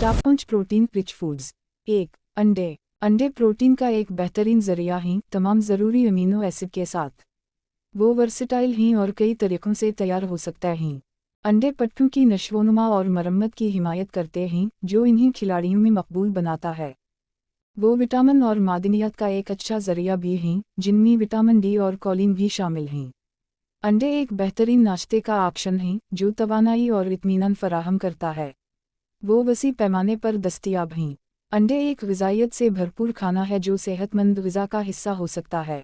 Top 5 protein rich foods. 1. अंडे। अंडे protein का एक बेहतरीन जरिया हैं, तमाम ज़रूरी अमीनो एसिड के साथ। वो वर्सेटाइल हैं और कई तरीक़ों से तैयार हो सकता हैं। अंडे पट्टों की नशोनुमा और मरम्मत की हिमायत करते हैं, जो इन्हें खिलाड़ियों में मकबूल बनाता है। वो विटामिन और मादनियात का एक अच्छा ज़रिया भी हैं, जिनमें विटामिन डी और कोलिन भी शामिल हैं। अंडे एक बेहतरीन नाश्ते का ऑप्शन हैं, जो तवानाई और इत्मीनान फराहम करता है। वो वसी पैमाने पर दस्तयाब हैं। अंडे एक ग़िज़ाइयत से भरपूर खाना है जो सेहतमंद ग़िज़ा का हिस्सा हो सकता है।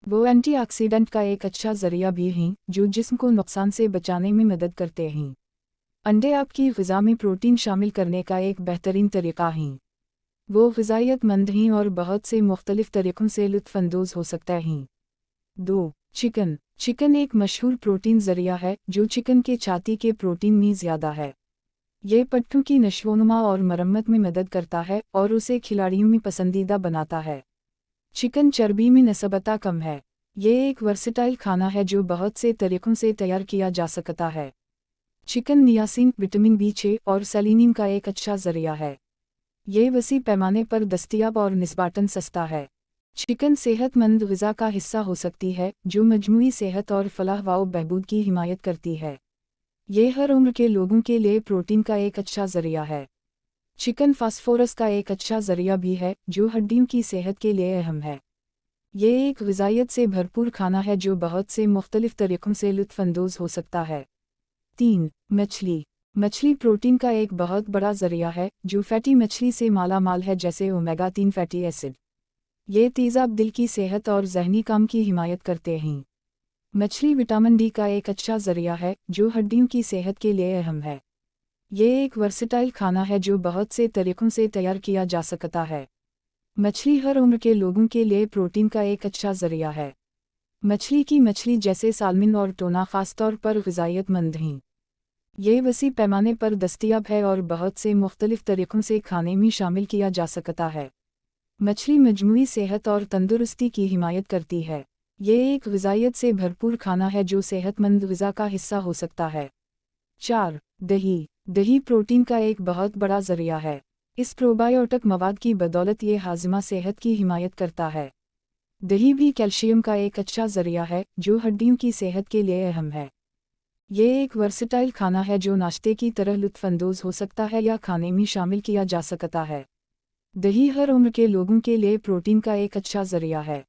वो एंटीऑक्सीडेंट का एक अच्छा ज़रिया भी हैं, जो जिस्म को नुकसान से बचाने में मदद करते हैं। अंडे आपकी ग़िज़ा में प्रोटीन शामिल करने का एक बेहतरीन तरीक़ा हैं। वो ग़िज़ाइयतमंद हैं और बहुत से मुख्तलिफ़ तरीक़ों से लुत्फ़अंदोज़ हो सकते हैं। 2. चिकन। चिकन एक मशहूर प्रोटीन ज़रिया है, जो चिकन के छाती के प्रोटीन में ज़्यादा है। ये पट्टों की नशोनुमा और मरम्मत में मदद करता है और उसे खिलाड़ियों में पसंदीदा बनाता है। चिकन चर्बी में नस्बता कम है। ये एक वर्सेटाइल खाना है जो बहुत से तरीक़ों से तैयार किया जा सकता है। चिकन नियासिन, विटामिन B6 और सेलेनियम का एक अच्छा ज़रिया है। ये वसी पैमाने पर दस्तयाब और निस्बतन सस्ता है। चिकन सेहतमंद ग़िज़ा का हिस्सा हो सकती है, जो मजमूई सेहत और फलाह व बहबूद की हिमायत करती है। ये हर उम्र के लोगों के लिए प्रोटीन का एक अच्छा ज़रिया है। चिकन फास्फोरस का एक अच्छा ज़रिया भी है, जो हड्डियों की सेहत के लिए अहम है। ये एक ग़िज़ाइयत से भरपूर खाना है जो बहुत से मुख्तलिफ़ तरीक़ों से लुत्फ़अंदोज़ हो सकता है। 3. मछली। मछली प्रोटीन का एक बहुत बड़ा ज़रिया है, जो फैटी मछली से माला माल है, जैसे ओमेगा 3 फैटी एसिड। ये तेज़ाब दिल की सेहत और ज़हनी काम की हिमायत करते हैं। मछली विटामिन डी का एक अच्छा ज़रिया है, जो हड्डियों की सेहत के लिए अहम है। ये एक वर्सेटाइल खाना है जो बहुत से तरीक़ों से तैयार किया जा सकता है। मछली हर उम्र के लोगों के लिए प्रोटीन का एक अच्छा ज़रिया है। मछली की मछली जैसे सालमन और टोना ख़ास तौर पर ग़िज़ाइयतमंद हैं। ये वसी पैमाने पर दस्तयाब है और बहुत से मुख्तलिफ़ तरीक़ों से खाने में शामिल किया जा सकता है। मछली मजमूई सेहत और तंदुरुस्ती की हिमायत करती है। ये एक ग़िज़ाइयत से भरपूर खाना है जो सेहतमंद ग़िज़ा का हिस्सा हो सकता है। 4. दही। दही प्रोटीन का एक बहुत बड़ा ज़रिया है। इस प्रोबायोटिक मवाद की बदौलत ये हाज़मा सेहत की हिमायत करता है। दही भी कैल्शियम का एक अच्छा ज़रिया है, जो हड्डियों की सेहत के लिए अहम है। ये एक वर्सेटाइल खाना है जो नाश्ते की तरह लुत्फ़अंदोज़ हो सकता है या खाने में शामिल किया जा सकता है। दही हर उम्र के लोगों के लिए प्रोटीन का एक अच्छा ज़रिया है।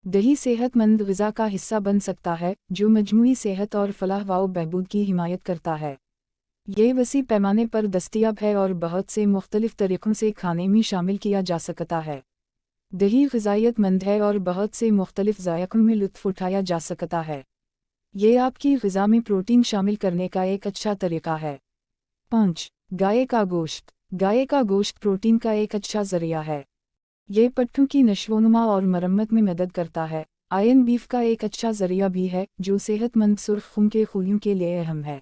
दही सेहतमंद ग़िज़ा का हिस्सा बन सकता है, जो मजमूई सेहत और फलाह व बहबूद की हिमायत करता है। ये वसी पैमाने पर दस्तयाब है और बहुत से मुख्तलिफ़ तरीक़ों से खाने में शामिल किया जा सकता है। दही ग़िज़ाइयतमंद है और बहुत से मुख्तलिफ़ ज़ायक़ों में लुत्फ़ उठाया जा सकता है। ये आपकी ग़िज़ा में प्रोटीन शामिल करने का एक अच्छा तरीक़ा है। 5. गाय का गोश्त। गाय का गोश्त प्रोटीन का एक अच्छा ज़रिया है। ये पट्टों की नशोनुमा और मरम्मत में मदद करता है। आयरन बीफ का एक अच्छा ज़रिया भी है, जो सेहतमंद सुर्ख़ खून के खूलियों के लिए अहम है।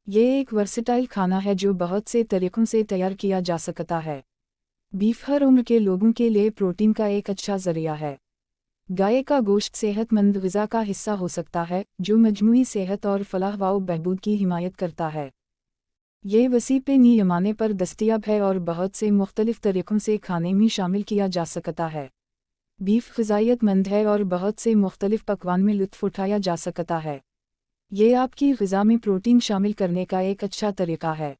ये एक वर्सेटाइल खाना है जो बहुत से तरीक़ों से तैयार किया जा सकता है। बीफ हर उम्र के लोगों के लिए प्रोटीन का एक अच्छा ज़रिया है। गाय का गोश्त सेहतमंद ग़िज़ा का हिस्सा हो सकता है, जो मजमूई सेहत और फलाह व बहबूद की हिमायत करता है। ये वसी पैमाने पर दस्तयाब है और बहुत से मुख्तलिफ़ तरीक़ों से खाने में शामिल किया जा सकता है। बीफ ग़िज़ाइयतमंद है और बहुत से मुख्तलिफ़ पकवान में लुत्फ़ उठाया जा सकता है। ये आपकी ग़िज़ा में प्रोटीन शामिल करने का एक अच्छा तरीक़ा है।